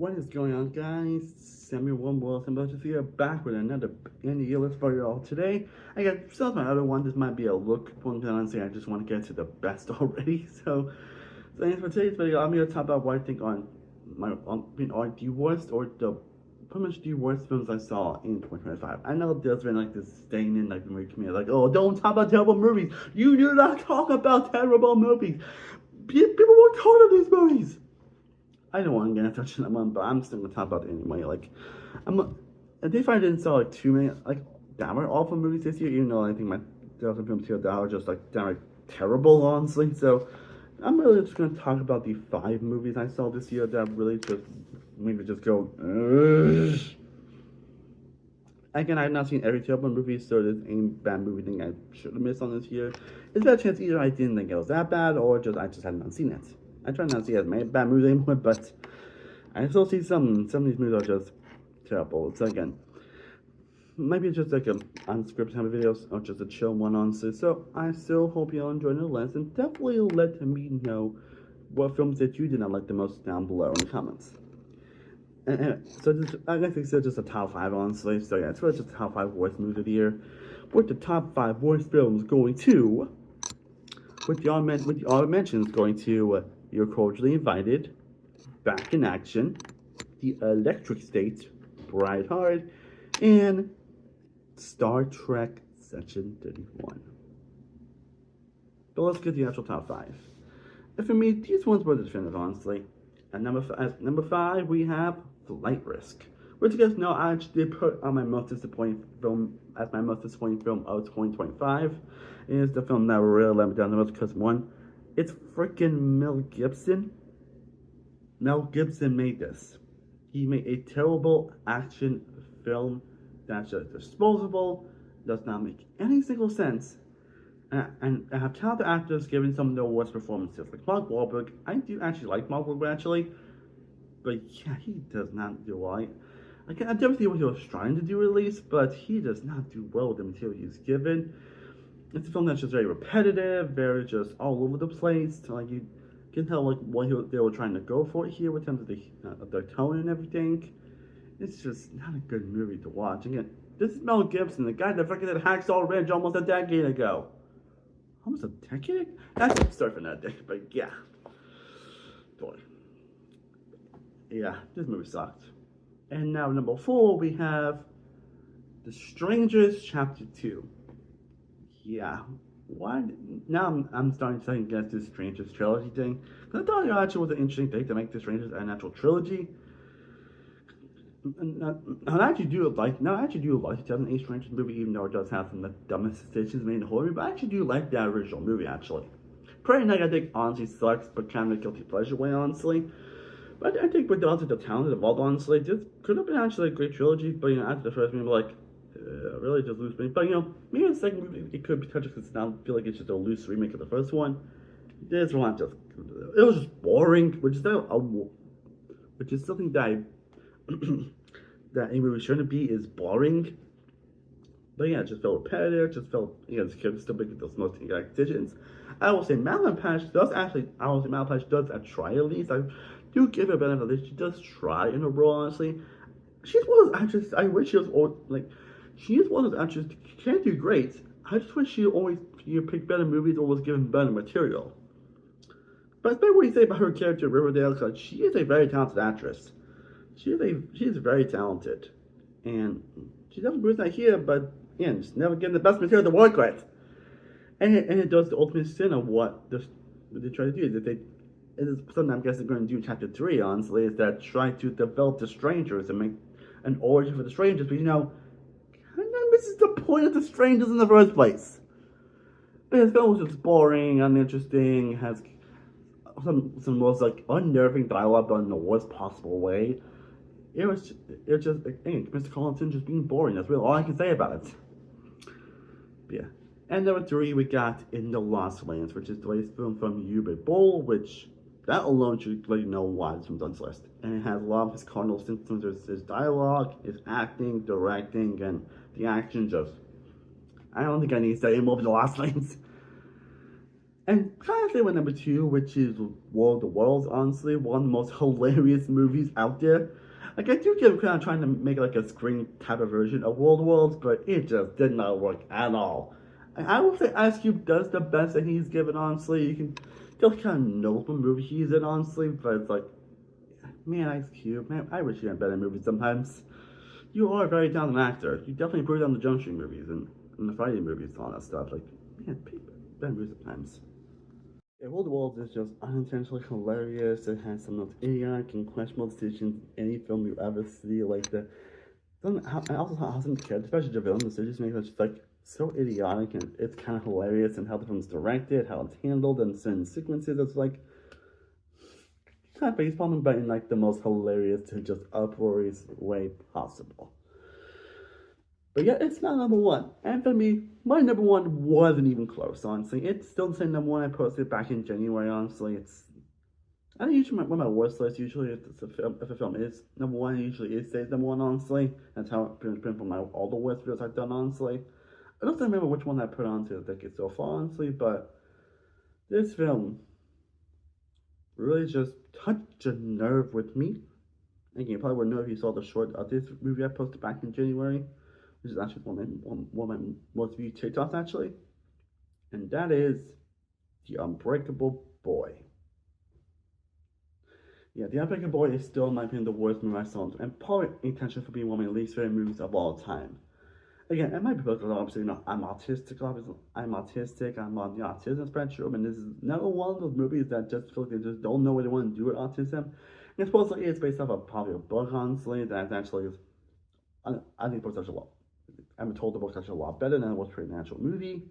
What is going on, guys? Samuel One World Symbiosis here, back with another Indie list for you all today. I got some of my other one. This might be a look one, honestly. I just want to get to the best already. So anyways, for today's video, I'm going to talk about what I think on the worst or the pretty much the worst films I saw in 2025. I know there's been like this thing in like the movie community, like, oh, don't talk about terrible movies. You do not talk about terrible movies. People won't talk about these movies. I don't want to get in touch with them, but I'm still gonna talk about it anyway. Like, if I didn't saw like too many like downright awful movies this year, even though I think there are some films here that are just like downright terrible, honestly. So I'm really just gonna talk about the 5 movies I saw this year that really just made me just go. Ugh. Again, I've not seen every terrible movie, so there's any bad movie thing I should have missed on this year. Is there a chance either I didn't think it was that bad, or I just had not seen it? I try not to see as many bad movies anymore, but I still see some of these movies are just terrible. So again, maybe it's just like an unscripted type of videos, or just a chill one, honestly. So I still hope you all enjoyed the list, and definitely let me know what films that you did not like the most down below in the comments. And so I guess it's just a top 5, honestly. So yeah, it's really just the top 5 worst movies of the year, with the top 5 worst films going to, with the honorable mentions going to You're Cordially Invited, Back in Action, The Electric State, Brightheart, and Star Trek Section 31. But let's get to the actual top 5. And for me, these ones were the definitive, honestly. At number 5, we have Flight Risk, which you guys know I actually did put on my most disappointing film as my most disappointing film of 2025. It is the film that really let me down the most because, one, it's freaking Mel Gibson. Mel Gibson made this. He made a terrible action film that's just disposable, does not make any single sense, and have talented actors giving some of their worst performances. Like Mark Wahlberg, I do actually like Mark Wahlberg actually, but yeah, he does not do well. I definitely see what he was trying to do at least, but he does not do well with the material he's given. It's a film that's just very repetitive, very just all over the place. Like you can tell like what they were trying to go for here in terms of the tone and everything. It's just not a good movie to watch. Again, this is Mel Gibson, the guy that fucking did Hacksaw Ridge almost a decade ago. Almost a decade? That's a start for that decade, but yeah. Boy. Yeah, this movie sucked. And now number 4, we have The Strangers Chapter 2. Yeah, why? Now I'm starting to second guess this Strangers trilogy thing. Because I thought it actually was an interesting thing to make the Strangers an actual trilogy. I actually do like the 2008 Strangers movie, even though it does have some of the dumbest decisions made in the horror movie. But I actually do like that original movie, actually. Prey Night, I think, honestly sucks, but kind of a guilty pleasure way, honestly. But I think with the talent involved, honestly, this could have been actually a great trilogy. But, after the first movie, I'm like, really just lose me. But, maybe the second movie, it could be touched because I feel like it's just a loose remake of the first one. This one it was just boring, which is something that that a movie shouldn't be, is boring. But yeah, it just felt repetitive, just felt, this kid was still making those most incorrect decisions. I will say Malapatch does try at least. I do give her a benefit of this. She does try in a role, honestly. She's one of those actresses, I wish she was, she is one of those actresses, she can't do great. I just wish she always picked better movies or was given better material. But it's better what you say about her character in Riverdale, because she is a very talented actress. She is very talented. And she definitely proves that here, but again, just never getting the best material to work with. And it does the ultimate sin of what they try to do. It is something I'm guessing they're going to do in chapter 3, honestly, is that try to develop the strangers and make an origin for the strangers, but kind of misses the point of the strangers in the first place. But his film was just boring, uninteresting, has some most unnerving dialogue done in the worst possible way. It was just Mr. Collinson just being boring. That's really all I can say about it. But yeah. And number 3, we got In the Lost Lands, which is the latest film from Uwe Boll, which that alone should let you know why this one's on this list. And it has a lot of his cardinal symptoms. There's his dialogue, his acting, directing, and the action just, I don't think I need to say more of The Lost Lands. And kind of stay with number two, which is War of the Worlds, honestly, one of the most hilarious movies out there. Like, I do get kind of trying to make like a Scream type of version of World Worlds, but it just did not work at all. And I will say Ice Cube does the best that he's given, honestly. You can still kind of know what movie he's in, honestly, but it's like, man, Ice Cube, man, I wish you had better movies sometimes. You are a very talented actor. You definitely improved on the Jump Street movies and the Friday movies and all that stuff. Like, man, better movies sometimes. Yeah, World of Worlds is just unintentionally hilarious. It has some of those idiotic and questionable decisions in any film you ever see. Like and also how some characters, especially the villain decisions, make it just like so idiotic, and it's kind of hilarious. And how the film's directed, how it's handled, and certain sequences, it's like kind of facepalming, but in like the most hilarious to just uproarious way possible. But yeah, it's not number one. And for me, my number one wasn't even close, honestly. It's still the same number one I posted back in January, honestly. I think usually one of my worst lists, usually if a film is number one, it usually is stays number one, honestly. That's how it's been for all the worst videos I've done, honestly. I don't remember which one I put onto the decade so far, honestly, but this film really just touched a nerve with me. Again, you probably wouldn't know if you saw the short of this movie I posted back in January, which is actually one of my most viewed TikToks, actually. And that is The Unbreakable Boy. Yeah, The Unbreakable Boy is still, in my opinion, the worst movie I saw, and probably intentionally for being one of my least favorite movies of all time. Again, it might be because obviously, I'm autistic, obviously. I'm autistic, I'm on the autism spectrum, and this is another one of those movies that just feel like they just don't know what they want to do with autism. And supposedly it's based off a popular book, honestly, that actually is, I think the book's actually a lot, I'm told the book's actually a lot better than it was for an actual movie.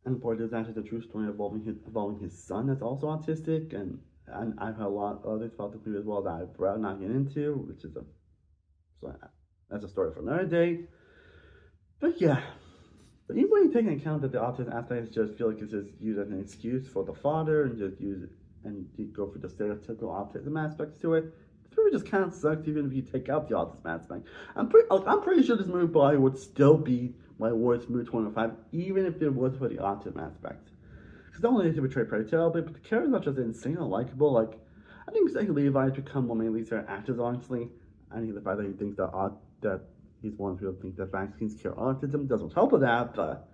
And part of actually the true story involving his son that's also autistic, and I've heard a lot of others about this movie as well that I'd rather not get into, which is that's a story for another day. But yeah, but even when you take into account that the autism aspects just feel like it's just used as an excuse for the father and just use it and you go for the stereotypical autism aspects to it, this movie just kind of sucks even if you take out the autism aspect. I'm pretty sure this movie probably would still be my worst movie 25, even if it was for the autism aspect. Because not only is it portrayed pretty terribly, but the characters are just insane and likable. Like, I think Zach Levi has become one of my least favorite actors, honestly. I think the fact that he thinks that he's one who thinks that vaccines cure autism doesn't help with that, but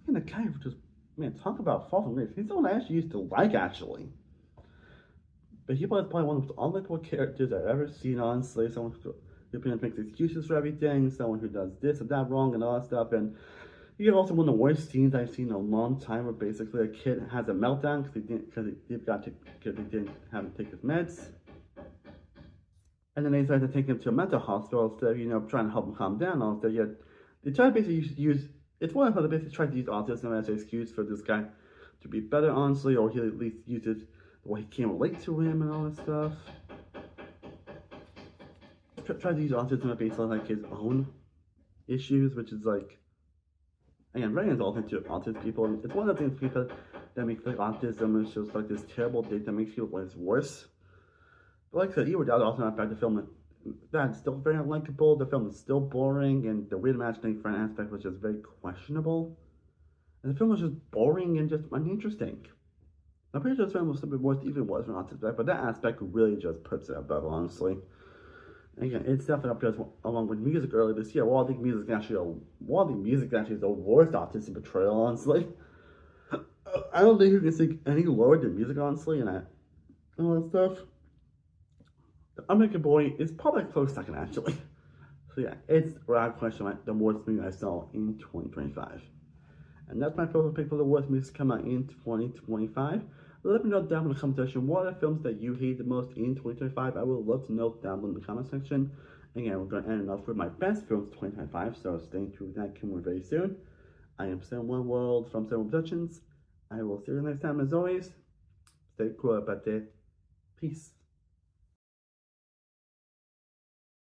the guy who just, man, talk about false grace. He's someone I actually used to like, actually. But he was probably one of the most unlikable characters I've ever seen, honestly. Someone who pretty much makes excuses for everything, someone who does this and that wrong and all that stuff. And you get also one of the worst scenes I've seen in a long time, where basically a kid has a meltdown because he didn't have to take his meds, and then they decide to take him to a mental hospital instead of trying to help him calm down. Instead, yet they try to basically use it's one of them basically try to use autism as an excuse for this guy to be better, honestly, or he at least uses the way he can't relate to him and all that stuff. Try to use autism based on like his own issues, which is like, again, very insulting to autistic people. It's one of the things people that make like autism is just like this terrible thing that makes people like worse. But like I said, even without also not bad, the film that's still very unlikable. The film is still boring, and the weird imagining friend aspect was just very questionable. And the film was just boring and just uninteresting. I'm pretty sure this film was a bit worse even it was for autistic, but that aspect really just puts it above, honestly. Again, it's definitely up there along with music earlier this year. Wally Music actually is the worst autistic portrayal, honestly. I don't think you can sing any lower than music, honestly, and all that stuff. The Unbreakable Boy is probably a close second, actually. So yeah, it's without question the worst movie I saw in 2025. And that's my first pick for the worst movies to come out in 2025. Let me know down in the comment section what are the films that you hate the most in 2025. I would love to know down in the comment section. Again, we're going to end off with my best films 2025, so stay tuned for that coming very soon. I am Sam One World from Sam Productions. I will see you next time as always. Stay cool about it. Peace.